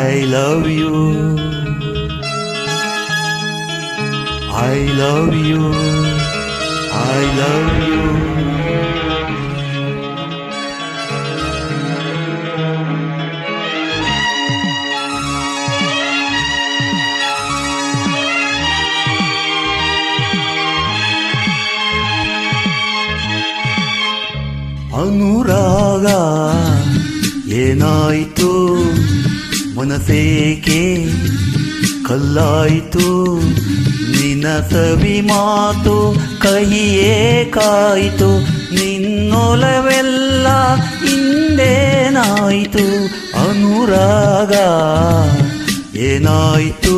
I love you, I love you, I love you. ಅನುರಾಗ ಏನಾಯ್ತು, ಮನಸ್ಸೇಕೆ ಕಲ್ಲಾಯ್ತು, ನಿನ್ನ ಸವಿ ಮಾತು ಕಹಿಯೇ ಕಾಯ್ತು, ನಿನ್ನೊಲವೆಲ್ಲ ಹಿಂದೇನಾಯ್ತು. ಅನುರಾಗ ಏನಾಯ್ತು.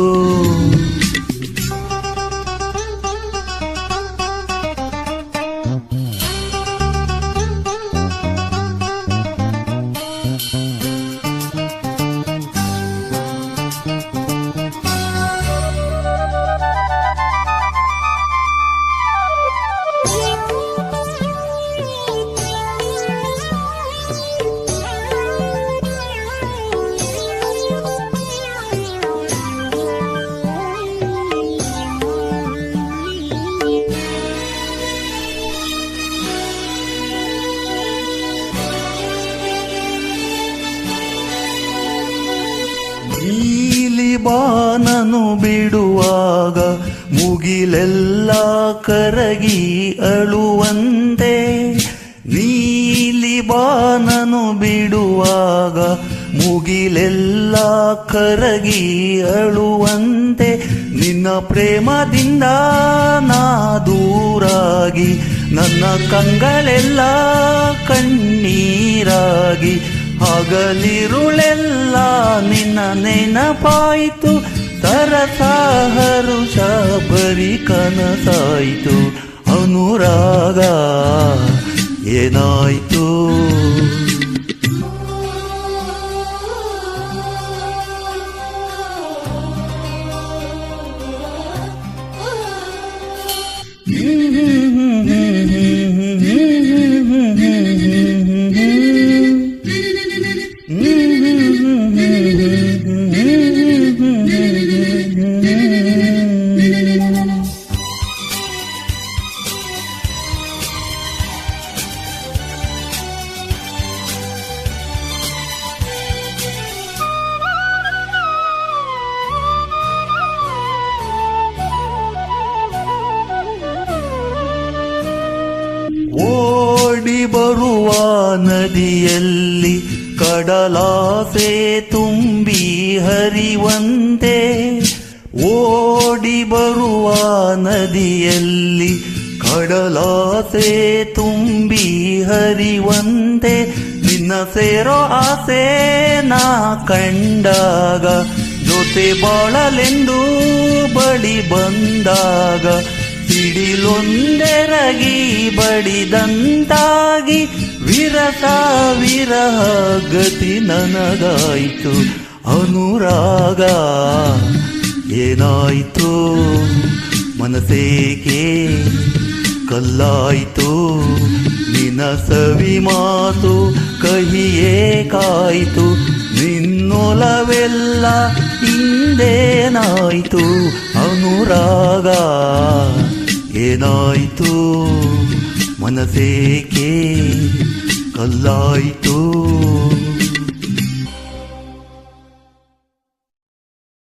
ನೀಲಿ ಬಾನನು ಬಿಡುವಾಗ ಮುಗಿಲೆಲ್ಲ ಕರಗಿ ಅಳುವಂತೆ, ನೀಲಿ ಬಾನನು ಬಿಡುವಾಗ ಮುಗಿಲೆಲ್ಲ ಕರಗಿ ಅಳುವಂತೆ, ನಿನ್ನ ಪ್ರೇಮದಿಂದ ನಾ ದೂರಾಗಿ ನನ್ನ ಕಂಗಳೆಲ್ಲ ಕಣ್ಣೀರಾಗಿ, ಹಗಲಿರುಳೆಲ್ಲ ನಿನ್ನ ನೆನಪಾಯಿತು, ಸರಸ ಹರುಷ ಬರಿ ಕನಸಾಯಿತು. ಅನುರಾಗ ಏನಾಯ್ತು. ಓಡಿ ಬರುವ ನದಿಯಲ್ಲಿ ಕಡಲಾಸೆ ತುಂಬಿ ಹರಿವಂತೆ, ಓಡಿ ಬರುವ ನದಿಯಲ್ಲಿ ಕಡಲಾಸೆ ತುಂಬಿ ಹರಿವಂತೆ, ನಿನ್ನ ಸೇರೋ ಆಸೆ ನಾ ಕಂಡಾಗ, ಜೊತೆ ಬಾಳಲೆಂದು ಬಳಿ ಬಂದಾಗ, ಸಿಡಿಲೊಂದೆರಗಿ ಬಡಿದಂತಾಗಿ ವಿರಸ ವಿರಹ ಗತಿ ನನಗಾಯಿತು. ಅನುರಾಗ ಏನಾಯ್ತು, ಮನಸ್ಸೇಕೆ ಕಲ್ಲಾಯ್ತು, ನಿನ್ನ ಸವಿ ಮಾತು ಕಹಿಯೇ ಕಾಯ್ತು, ನಿನ್ನೊಲವೆಲ್ಲ ಹಿಂದೇನಾಯ್ತು. ಅನುರಾಗ ಏನಾಯ್ತು, ಮನಸ್ಸೇಕೆ ಕಲ್ಲಾಯ್ತು.